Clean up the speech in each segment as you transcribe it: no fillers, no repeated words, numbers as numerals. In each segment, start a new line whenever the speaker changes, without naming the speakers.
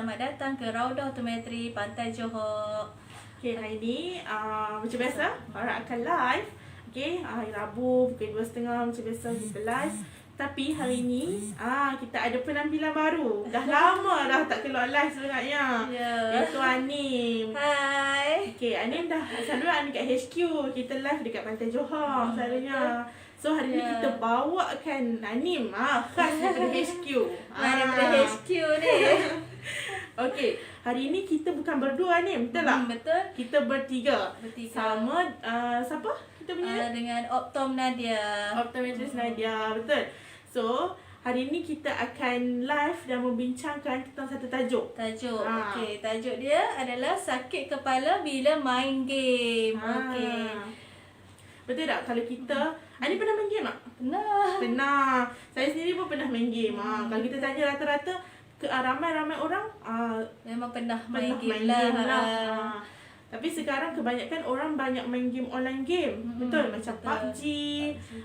selamat datang ke Raudah Optometri Pantai Johor.
Okay, hari ni macam biasa Farah akan live. Okay, hari Rabu pukul 2.30 macam biasa kita live. Tapi hari ni kita ada penampilan baru. Dah lama dah tak keluar live sebenarnya. Iaitu Anim.
Hai.
Okay, Anim dah selalu Anim kat HQ. Kita live dekat Pantai Johor selalunya. So hari ni kita bawakan Anim khas daripada HQ.
Daripada HQ ni.
Okay, hari ni kita bukan berdua Anim, betul tak?
Betul.
Kita bertiga. Sama siapa? Kita punya
Dengan Optom Nadia.
Optometris Nadia, betul. So, hari ni kita akan live dan membincangkan tentang satu tajuk.
Okey, tajuk dia adalah sakit kepala bila main game. Okey.
Betul tak? Kalau kita Ani pernah main game tak? Pernah. Saya sendiri pun pernah main game. Kalau kita tanya rata-rata ramai-ramai orang
Memang pernah main game
game
lah.
Tapi sekarang kebanyakan orang banyak main game online game. Betul, macam PUBG,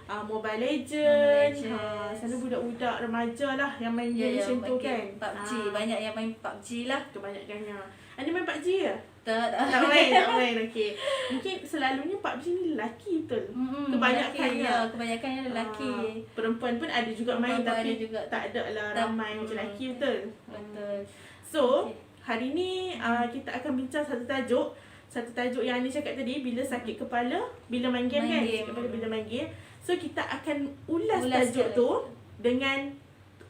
Mobile Legends. Sana budak-budak remaja lah yang main game macam tu kan.
PUBG, banyak yang main PUBG lah.
Kebanyakannya. Ani main PUBG ke?
Tak
main. Okey. Mungkin selalunya PUBG ni lelaki betul.
Kebanyakannya lelaki.
Perempuan pun ada juga main, tapi
juga
tak ada lah ramai macam lelaki betul.
Betul.
So, hari ni kita akan bincang satu tajuk yang Ani cakap tadi, bila sakit kepala bila main game kan. Sakit kepala bila main game. So kita akan ulas tajuk tu dengan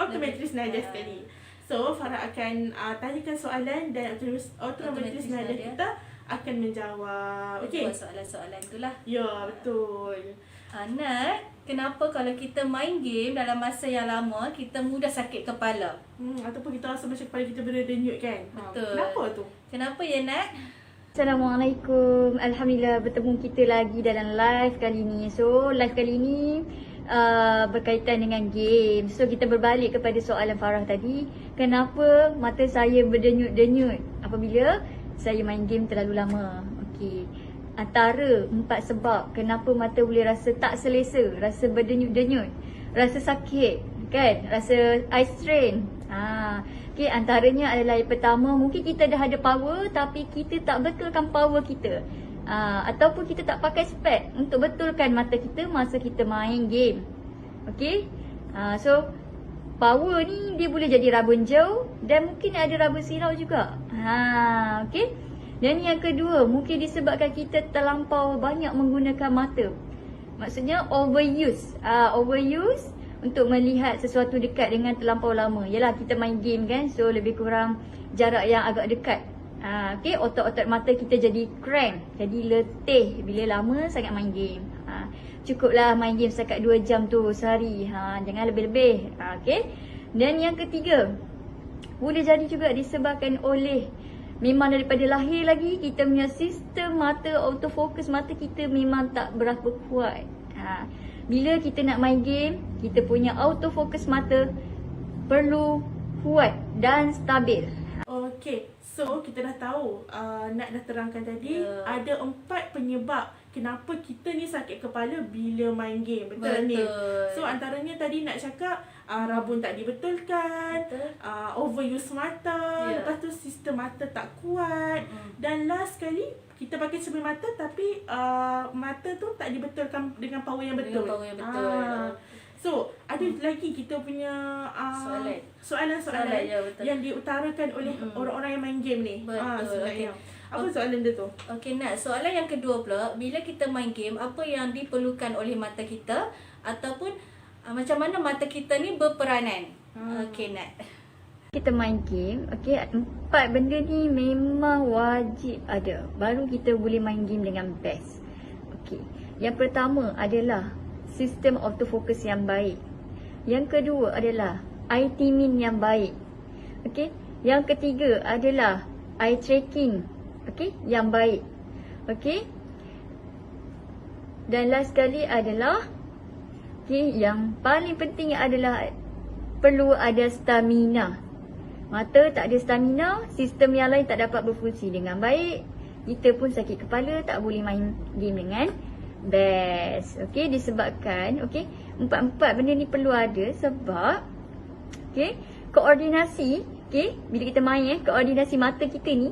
Optometris Nadia sekali. So Farah akan tanyakan soalan dan Optometris Nadia kita akan menjawab. Okey.
Soalan-soalan itulah.
Ya, betul.
Nat, kenapa kalau kita main game dalam masa yang lama kita mudah sakit kepala?
Ataupun kita rasa macam kepala kita berdenyut kan.
Betul.
Kenapa tu?
Kenapa ya Nat?
Assalamualaikum. Alhamdulillah bertemu kita lagi dalam live kali ni. So live kali ni berkaitan dengan game. So kita berbalik kepada soalan Farah tadi. Kenapa mata saya berdenyut-denyut apabila saya main game terlalu lama? Okey. Antara 4 sebab kenapa mata boleh rasa tak selesa, rasa berdenyut-denyut, rasa sakit, kan? Rasa eye strain. Okay, antaranya adalah yang pertama, mungkin kita dah ada power tapi kita tak betulkan power kita. Ataupun kita tak pakai spek untuk betulkan mata kita masa kita main game. Okay, so power ni dia boleh jadi rabun jauh dan mungkin ada rabun sirau juga. Okay. Dan yang kedua, mungkin disebabkan kita terlampau banyak menggunakan mata. Maksudnya overuse. Overuse untuk melihat sesuatu dekat dengan terlampau lama. Yalah, kita main game kan, so lebih kurang jarak yang agak dekat. Okay, otot-otot mata kita jadi cramp, jadi letih bila lama sangat main game. Cukuplah main game setakat 2 jam tu sehari. Jangan lebih-lebih. Okay. Dan yang ketiga, boleh jadi juga disebabkan oleh memang daripada lahir lagi kita punya sistem mata, autofocus mata kita memang tak berapa kuat. Bila kita nak main game, kita punya autofocus mata perlu kuat dan stabil.
Okey, so kita dah tahu, Nat dah terangkan tadi ada 4 penyebab kenapa kita ni sakit kepala bila main game. Betul ni? So antaranya tadi Nat cakap rabun tak dibetulkan, overuse mata, lepas tu sistem mata tak kuat, dan last sekali kita pakai cermin mata tapi mata tu tak dibetulkan dengan power yang betul. So, ada lagi kita punya soalan-soalan yang diutarakan oleh orang-orang yang main game ni.
Betul.
Apa soalan dia tu?
Okey Nat, soalan yang kedua pula, bila kita main game, apa yang diperlukan oleh mata kita ataupun macam mana mata kita ni berperanan? Okey Nat.
Kita main game, okey, 4 benda ni memang wajib ada. Baru kita boleh main game dengan best. Okey. Yang pertama adalah sistem autofocus yang baik. Yang kedua adalah eye teaming yang baik. Okey. Yang ketiga adalah eye tracking, okey, yang baik. Okey. Dan last sekali adalah yang paling penting adalah perlu ada stamina. Mata tak ada stamina, sistem yang lain tak dapat berfungsi dengan baik. Kita pun sakit kepala, tak boleh main game dengan best. Okey, disebabkan empat benda ni perlu ada sebab koordinasi Okay, bila kita main koordinasi mata kita ni,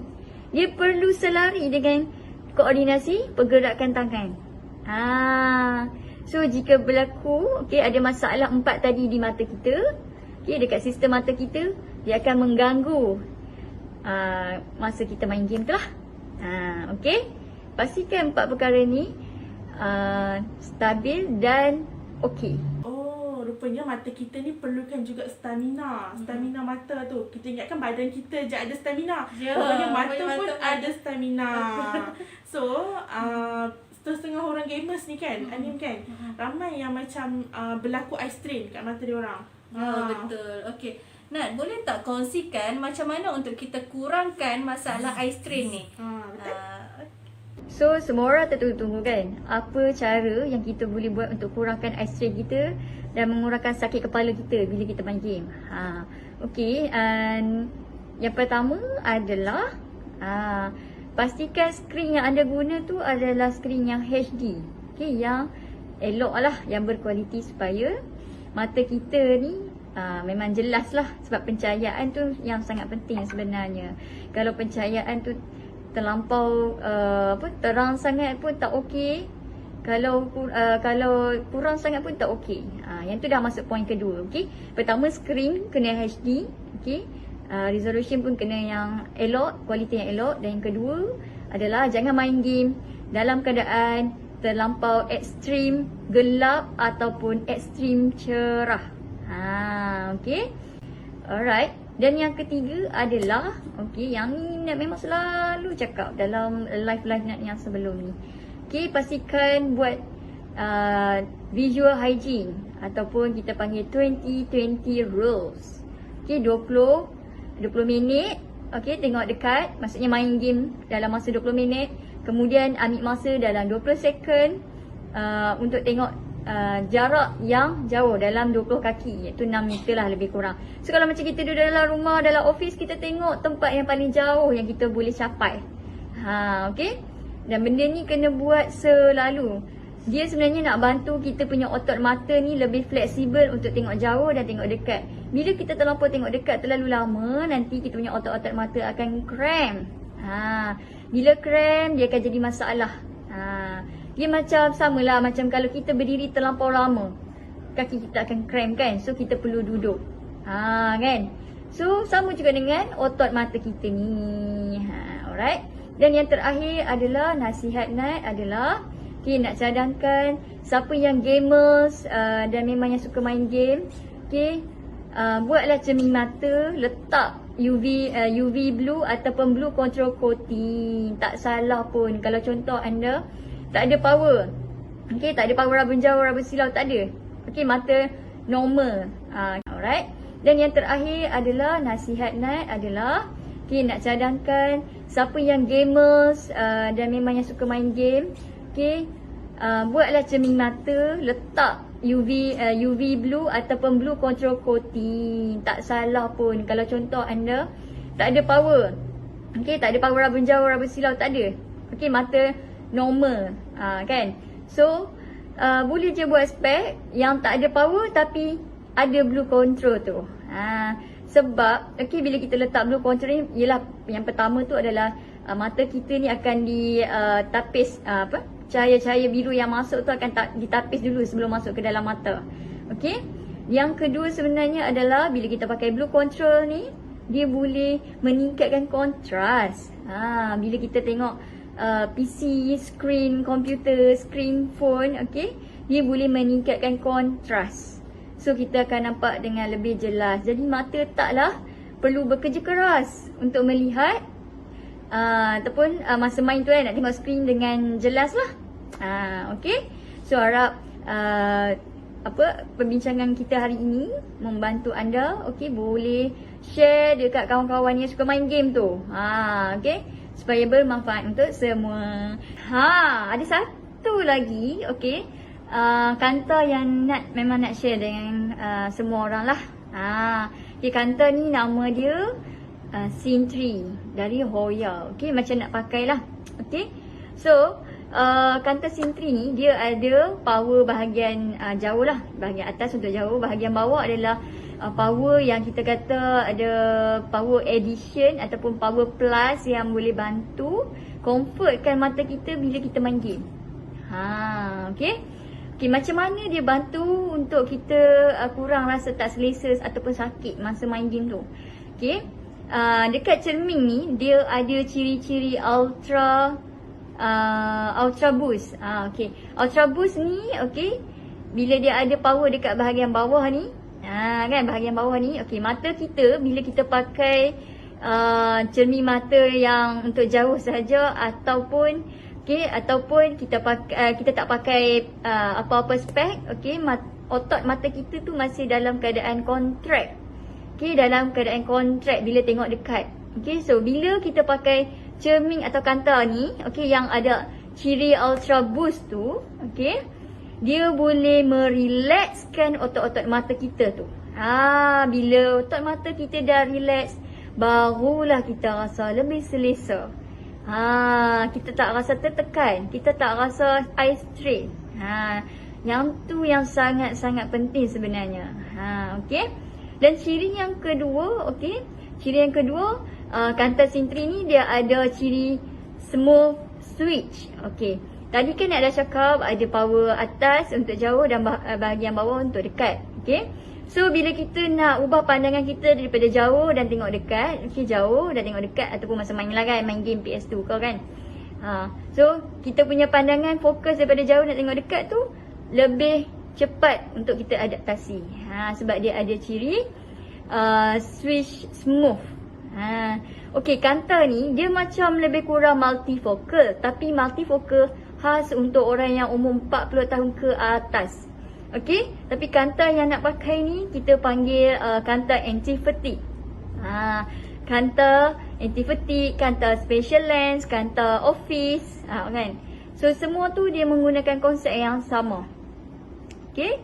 dia perlu selari dengan koordinasi pergerakan tangan. So jika berlaku, okay, ada masalah 4 tadi di mata kita, okay, dekat sistem mata kita, dia akan mengganggu masa kita main game tu lah. Okay, pastikan 4 perkara ni stabil dan okay.
Oh, rupanya mata kita ni perlukan juga stamina. Stamina mata tu. Kita ingatkan badan kita je ada stamina.
Ya,
Rupanya mata
rupanya
pun
mata
ada stamina. So, setengah orang gamers ni kan, Anim kan, ramai yang macam berlaku eye strain kat mata dia orang.
Betul. Okey. Nat, boleh tak kongsikan macam mana untuk kita kurangkan masalah eye strain ni?
Betul.
So semua orang tertunggu-tunggu kan, apa cara yang kita boleh buat untuk kurangkan eye strain kita dan mengurangkan sakit kepala kita bila kita main game. Okay, yang pertama adalah pastikan skrin yang anda guna tu adalah skrin yang HD. Okay, yang elok lah, yang berkualiti supaya mata kita ni memang jelas lah. Sebab pencahayaan tu yang sangat penting sebenarnya. Kalau pencahayaan tu terlampau terang sangat pun tak okey. Kalau kurang sangat pun tak okey. Yang tu dah masuk poin kedua. Okey. Pertama, skrin kena HD. Okey. Resolution pun kena yang elok, kualiti yang elok. Dan yang kedua adalah jangan main game dalam keadaan terlampau ekstrim gelap ataupun ekstrim cerah. Okey. Alright. Dan yang ketiga adalah, okey, yang ni Nat memang selalu cakap dalam live-live Nat yang sebelum ni. Okey, pastikan buat visual hygiene ataupun kita panggil 20-20 rules. Okey, 20 minit, okey, tengok dekat, maksudnya main game dalam masa 20 minit. Kemudian ambil masa dalam 20 second untuk tengok jarak yang jauh dalam 20 kaki, iaitu 6 meter lah lebih kurang. So kalau macam kita duduk dalam rumah, dalam office, kita tengok tempat yang paling jauh yang kita boleh capai. Okay. Dan benda ni kena buat selalu. Dia sebenarnya nak bantu kita punya otot mata ni lebih fleksibel untuk tengok jauh dan tengok dekat. Bila kita terlampau tengok dekat terlalu lama, nanti kita punya otot-otot mata akan cramp. Bila cramp, dia akan jadi masalah. Dia macam samalah macam kalau kita berdiri terlampau lama, kaki kita akan cramp kan. So kita perlu duduk. Kan? So sama juga dengan otot mata kita ni. Alright. Dan yang terakhir adalah nasihat Nat adalah, okay, nak cadangkan siapa yang gamers dan memang yang suka main game, okay, buatlah cermin mata, letak UV blue ataupun blue control coating. Tak salah pun kalau contoh anda tak ada power. Okay, tak ada power rabun jauh, rabun silau, tak ada. Okay, mata normal. Alright. Dan yang terakhir adalah nasihat Nat adalah, okay, nak cadangkan siapa yang gamers dan memang yang suka main game, okay, buatlah cermin mata, letak UV blue ataupun blue control coating. Tak salah pun kalau contoh anda tak ada power. Okay, tak ada power rabun jauh, rabun silau, tak ada. Okay, mata normal. Kan? So boleh je buat spek yang tak ada power tapi ada blue control tu. Sebab okay, bila kita letak blue control ni, ialah yang pertama tu adalah mata kita ni akan ditapis cahaya-cahaya biru yang masuk tu akan ditapis dulu sebelum masuk ke dalam mata. Okay. Yang kedua sebenarnya adalah bila kita pakai blue control ni, dia boleh meningkatkan kontras. Bila kita tengok PC, screen komputer, screen phone, okay, dia boleh meningkatkan kontras. So kita akan nampak dengan lebih jelas. Jadi mata taklah perlu bekerja keras untuk melihat ataupun masa main tu nak tengok screen dengan jelas lah. Okay. So harap perbincangan kita hari ini membantu anda. Okay, boleh share dekat kawan-kawan yang suka main game tu. Okay, supaya bermanfaat untuk semua. Ada satu lagi, okay, kanta yang memang nak share dengan semua orang lah. Okay, kanta ni nama dia Scene 3 dari Hoya. Okay, macam nak pakai lah. Okay, so Kanta Sentry ni dia ada power bahagian jauh lah. Bahagian atas untuk jauh, bahagian bawah adalah power yang kita kata ada power addition ataupun power plus yang boleh bantu comfortkan mata kita bila kita main game. Okay. Okay, macam mana dia bantu untuk kita kurang rasa tak selesa ataupun sakit masa main game tu. Okay. Dekat cermin ni dia ada ciri-ciri ultra boost. Okay. Ultra boost ni, okay, bila dia ada power dekat bahagian bawah ni, kan bahagian bawah ni, okay, mata kita bila kita pakai cermin mata yang untuk jauh sahaja ataupun kita pakai kita tak pakai apa-apa spek, okay, otot mata kita tu masih dalam keadaan contract. Okay, dalam keadaan contract bila tengok dekat. Okay, so bila kita pakai cermin atau kanta ni, okay, yang ada ciri ultra boost tu, okay, dia boleh merelaxkan otot-otot mata kita tu. Bila otot mata kita dah relax, barulah kita rasa lebih selesa. Kita tak rasa tertekan, kita tak rasa eye strain. Yang tu yang sangat-sangat penting sebenarnya. Okay. Dan ciri yang kedua, okay, ciri yang kedua, Kanta Sentry ni dia ada ciri smooth switch. Okay. Tadi kan nak dah cakap ada power atas untuk jauh dan bahagian bawah untuk dekat. Okay. So bila kita nak ubah pandangan kita daripada jauh dan tengok dekat, okay, jauh dan tengok dekat ataupun masa main lah kan, main game PS2 kau kan. So kita punya pandangan fokus daripada jauh nak tengok dekat tu lebih cepat untuk kita adaptasi. Sebab dia ada ciri switch smooth. Okay, kanta ni dia macam lebih kurang multifocal, tapi multifocal khas untuk orang yang umur 40 tahun ke atas. Okay, tapi kanta yang nak pakai ni kita panggil kanta anti-fatigue. Kanta anti-fatigue, kanta special lens, kanta office, kan. So semua tu dia menggunakan konsep yang sama. Okay.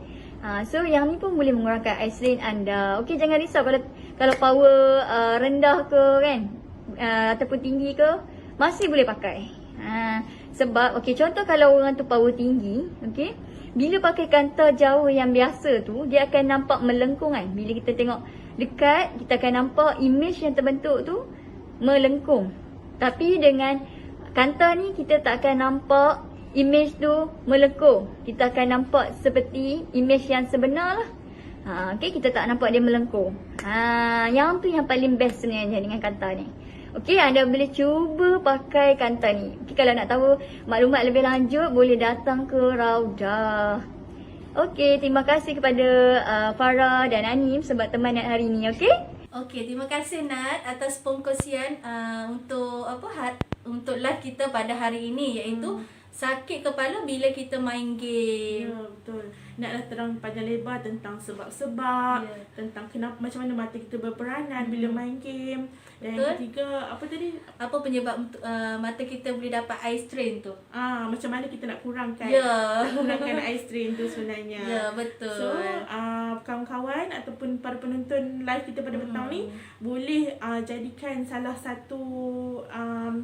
So yang ni pun boleh mengurangkan eye strain anda. Okay, jangan risau kalau power rendah ke kan, ataupun tinggi ke, masih boleh pakai. Sebab okay, contoh kalau orang tu power tinggi, okay, bila pakai kanta jauh yang biasa tu, dia akan nampak melengkung kan. Bila kita tengok dekat, kita akan nampak image yang terbentuk tu melengkung. Tapi dengan kanta ni kita tak akan nampak image tu melengkung. Kita akan nampak seperti image yang sebenar lah. Okay, kita tak nampak dia melengkung. Yang tu yang paling best sebenarnya dengan kanta ni. Okay, anda boleh cuba pakai kanta ni. Okay, kalau nak tahu maklumat lebih lanjut, boleh datang ke Raudah. Okay, terima kasih kepada Farah dan Anim sebab teman Nat hari ni, okay?
Okay, terima kasih Nat atas pengkongsian untuk untuk live kita pada hari ini, iaitu sakit kepala bila kita main game.
Ya, betul. Naklah terang panjang lebar tentang sebab-sebab, tentang kenapa, macam mana mata kita berperanan bila main game. Dan
Betul.
yang ketiga, apa tadi?
Apa penyebab mata kita boleh dapat eye strain tu?
Macam mana kita nak kurangkan
Ya.
kurangkan eye strain tu sebenarnya.
Ya, betul.
So, kawan-kawan ataupun para penonton live kita pada petang ni boleh jadikan salah satu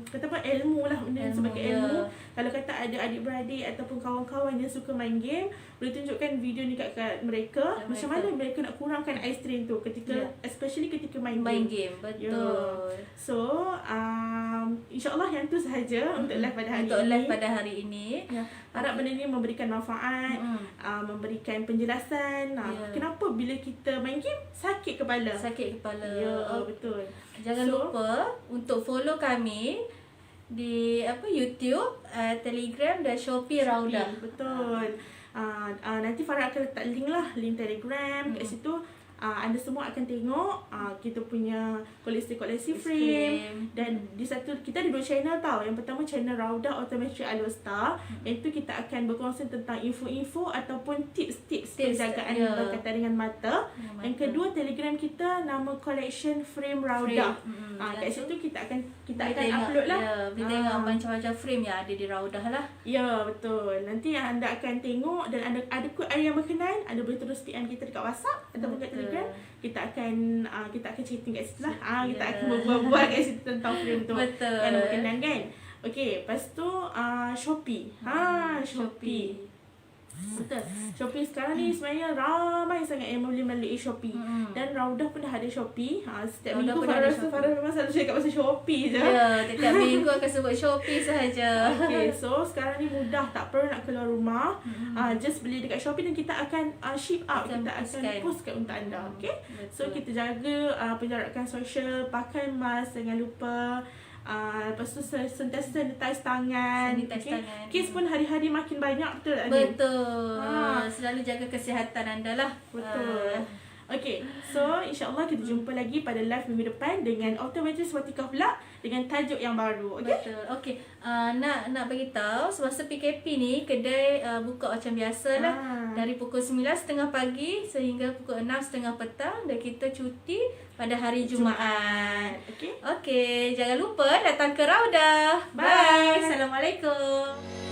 kata apa, ilmu lah, benda sebagai ilmu. Kalau kata ada adik-beradik ataupun kawan-kawan yang suka main game, boleh tunjukkan video ni kat mereka, macam mana mereka nak kurangkan eye strain tu ketika especially ketika main game.
Betul.
So, insya-Allah yang tu sahaja untuk live pada hari ini.
Live pada hari ini.
Harap benda ni memberikan manfaat, memberikan penjelasan kenapa bila kita main game sakit kepala.
Sakit kepala.
Ya, betul.
Jangan lupa untuk follow kami di YouTube, Telegram dan Shopee Raudah.
Betul. Nanti Farah akan letak link Telegram kat situ. Anda semua akan tengok kita punya koleksi frame. Dan di satu, kita ada 2 channel tau. Yang pertama channel Raudah Optometry Alostar, iaitu kita akan berkongsi tentang info-info ataupun tips-tips penjagaan berkaitan dengan mata. Yang kedua, Telegram kita nama Collection Frame Raudah. Kat situ kita akan upload lah.
Boleh tengok macam-macam frame yang ada di Raudah lah.
Ya, betul. Nanti anda akan tengok dan ada kod area yang berkenan, anda boleh terus PM kita dekat WhatsApp ataupun kat Telegram. Kita akan chatting kat situ lah. Kita akan berbual-bual kat situ tentang frame tu.
Betul.
Yang berkenan kan. Okey, lepas tu Shopee. Shopee. Betul. Shopee sekarang ni sebenarnya ramai sangat yang boleh melalui Shopee. Dan Raudah pun dah ada Shopee. Setiap
Raudah
minggu
pun ada
Farah memang selalu cakap pasal Shopee je.
Ya, tiap minggu akan sebut Shopee sahaja.
Okay, so sekarang ni mudah, tak perlu nak keluar rumah. Just beli dekat Shopee dan kita akan ship out, kita akan postkan untuk anda. Okay, so kita jaga penjarakan sosial, pakai mask, jangan lupa. Lepas tu sentiasa sanitize tangan.
Tangan.
Kes pun hari-hari makin banyak, betul tak ni?
Betul. Selalu jaga kesihatan anda lah.
Betul. Okay, so insyaAllah kita jumpa lagi pada live minggu depan dengan Optometrist Watikah pula dengan tajuk yang baru. Okay?
Betul. Okay. Nak bagi tahu semasa PKP ni kedai buka macam biasa lah. Dari pukul 9.30 pagi sehingga pukul 6.30 petang dan kita cuti pada hari Jumaat.
Okay.
Okay, jangan lupa datang ke Raudah.
Bye.
Assalamualaikum.